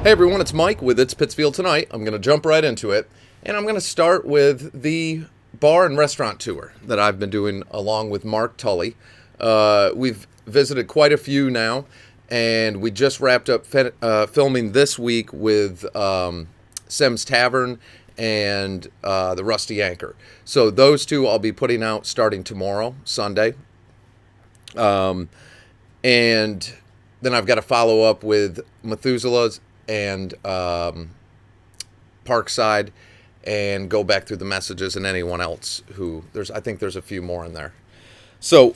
Hey everyone, it's Mike with It's Pittsfield Tonight. I'm going to jump right into it, and I'm going to start with the bar and restaurant tour that I've been doing along with Mark Tully. We've visited quite a few now, and we just wrapped up filming this week with Sem's Tavern and the Rusty Anchor. So those two I'll be putting out starting tomorrow, Sunday. And then I've got to follow up with Methuselah's and Parkside, and go back through the messages and anyone else who I think there's a few more in there. So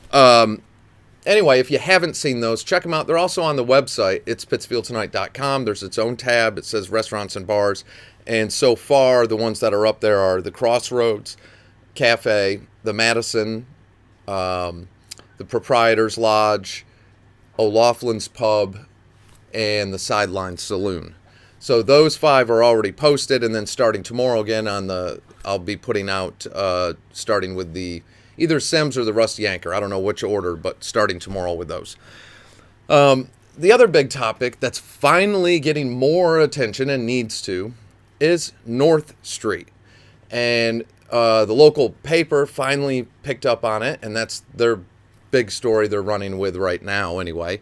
anyway, if you haven't seen those, check them out. They're also on the website. It's pittsfieldtonight.com. There's its own tab. It says restaurants and bars. And so far, the ones that are up there are the Crossroads Cafe, the Madison, the Proprietor's Lodge, O'Loughlin's Pub, and the Sideline Saloon. So those 5 are already posted, and then starting tomorrow again I'll be putting out starting with the either Sem's or the Rusty Anchor. I don't know which order, but starting tomorrow with those. The other big topic that's finally getting more attention and needs to is North Street. And the local paper finally picked up on it, and that's their big story they're running with right now anyway.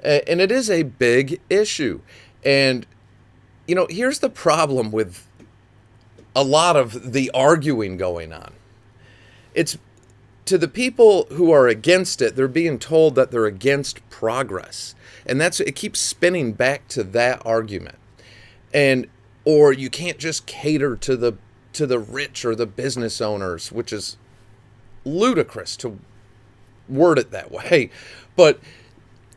And it is a big issue. And, you know, here's the problem with a lot of the arguing going on. It's to the people who are against it, they're being told that they're against progress. And it keeps spinning back to that argument. Or you can't just cater to the rich or the business owners, which is ludicrous to word it that way. But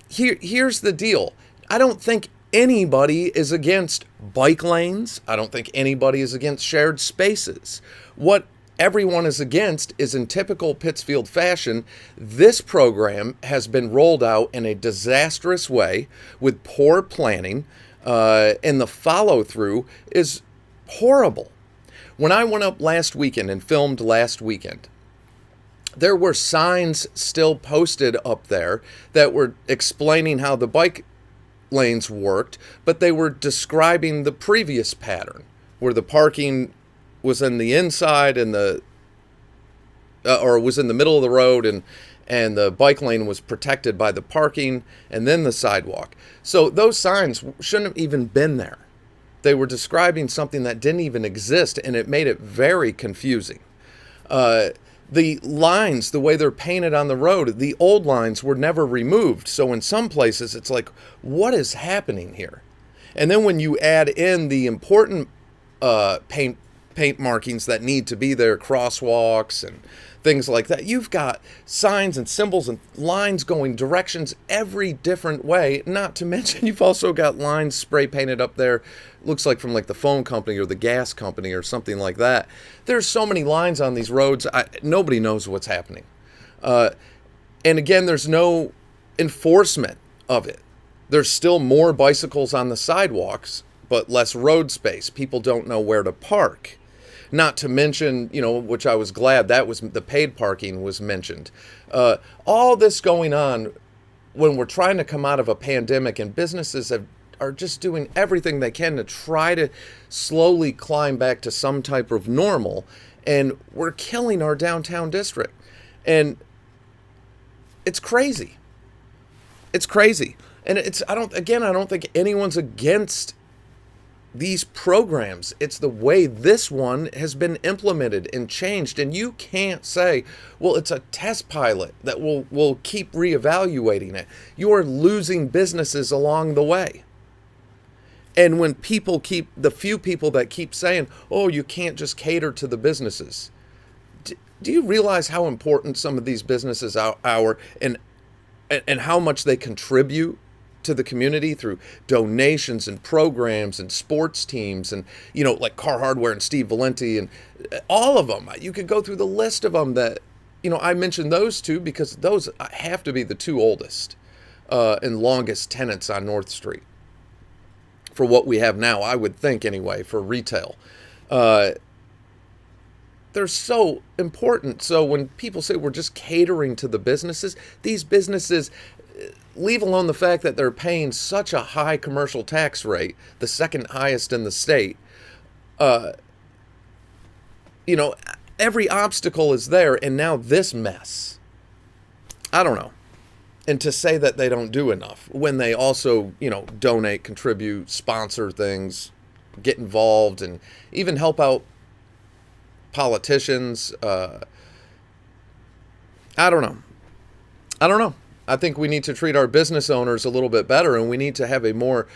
here's the deal. I don't think anybody is against bike lanes. I don't think anybody is against shared spaces. What everyone is against is, in typical Pittsfield fashion, this program has been rolled out in a disastrous way with poor planning, and the follow-through is horrible. When I went up last weekend and filmed last weekend, there were signs still posted up there that were explaining how the bike lanes worked, but they were describing the previous pattern where the parking was in the inside and or was in the middle of the road, and the bike lane was protected by the parking and then the sidewalk. So those signs shouldn't have even been there. They were describing something that didn't even exist, and it made it very confusing. The lines, the way they're painted on the road, the old lines were never removed. So in some places, it's like, what is happening here? And then when you add in the important paint markings that need to be there, crosswalks and things like that, you've got signs and symbols and lines going directions every different way. Not to mention, you've also got lines spray painted up there, looks like from like the phone company or the gas company or something like that. There's so many lines on these roads, nobody knows what's happening. And again, there's no enforcement of it. There's still more bicycles on the sidewalks, but less road space. People don't know where to park. Not to mention, which I was glad that was the paid parking was mentioned. All this going on when we're trying to come out of a pandemic, and businesses are just doing everything they can to try to slowly climb back to some type of normal, and we're killing our downtown district. And it's crazy. It's crazy. And I don't think anyone's against these programs. It's the way this one has been implemented and changed. And you can't say, well, it's a test pilot that we'll keep reevaluating it. You are losing businesses along the way. And when the few people that keep saying, oh, you can't just cater to the businesses. Do you realize how important some of these businesses are and how much they contribute to the community through donations and programs and sports teams and, like Car Hardware and Steve Valenti and all of them? You could go through the list of them that, I mentioned those two because those have to be the two oldest and longest tenants on North Street for what we have now, I would think anyway, for retail. They're so important. So when people say we're just catering to the businesses, these businesses leave alone the fact that they're paying such a high commercial tax rate, the second highest in the state. You know, every obstacle is there, and now this mess. I don't know. And to say that they don't do enough when they also, you know, donate, contribute, sponsor things, get involved, and even help out politicians. I don't know. I don't know. I think we need to treat our business owners a little bit better, and we need to have a more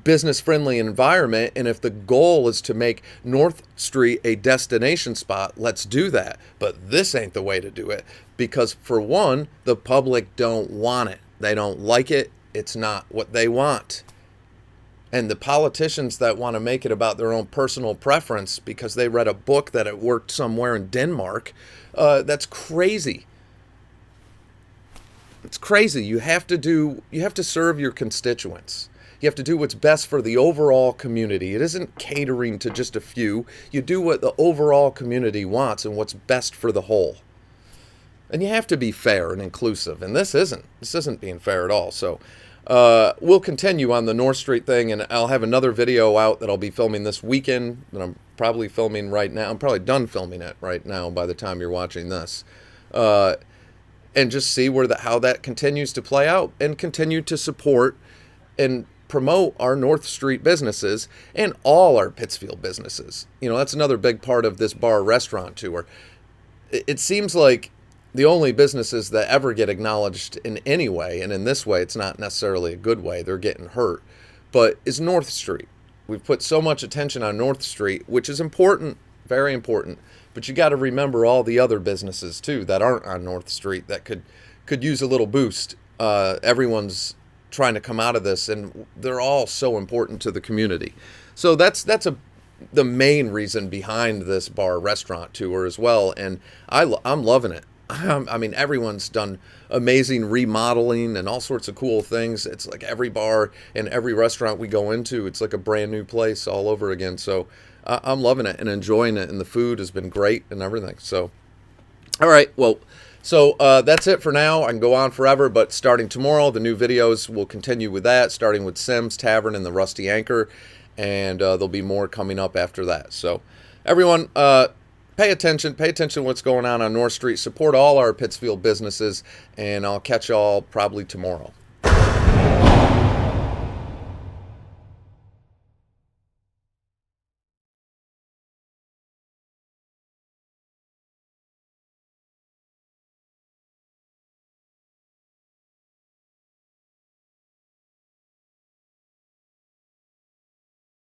business-friendly environment. And if the goal is to make North Street a destination spot, let's do that. But this ain't the way to do it, because for one, the public don't want it. They don't like it. It's not what they want. And the politicians that want to make it about their own personal preference because they read a book that it worked somewhere in Denmark, that's crazy. It's crazy. You have to serve your constituents. You have to do what's best for the overall community. It isn't catering to just a few. You do what the overall community wants and what's best for the whole. And you have to be fair and inclusive. And this isn't being fair at all. So we'll continue on the North Street thing, and I'll have another video out that I'll be filming this weekend that I'm probably filming right now. I'm probably done filming it right now by the time you're watching this. And just see how that continues to play out, and continue to support and promote our North Street businesses and all our Pittsfield businesses. You know, that's another big part of this bar restaurant tour. It seems like the only businesses that ever get acknowledged in any way, and in this way it's not necessarily a good way, they're getting hurt, but is North Street. We've put so much attention on North Street, which is important, very important. But you got to remember all the other businesses too that aren't on North Street that could use a little boost. Everyone's trying to come out of this, and they're all so important to the community. So that's the main reason behind this bar restaurant tour as well. And I'm loving it. I mean, everyone's done amazing remodeling and all sorts of cool things. It's like every bar and every restaurant we go into, it's like a brand new place all over again. So I'm loving it and enjoying it, and the food has been great and everything. So, all right, well, so that's it for now. I can go on forever, but starting tomorrow, the new videos will continue with that, starting with Sim's Tavern and the Rusty Anchor, and there'll be more coming up after that. So, everyone, pay attention to what's going on North Street. Support all our Pittsfield businesses, and I'll catch y'all probably tomorrow.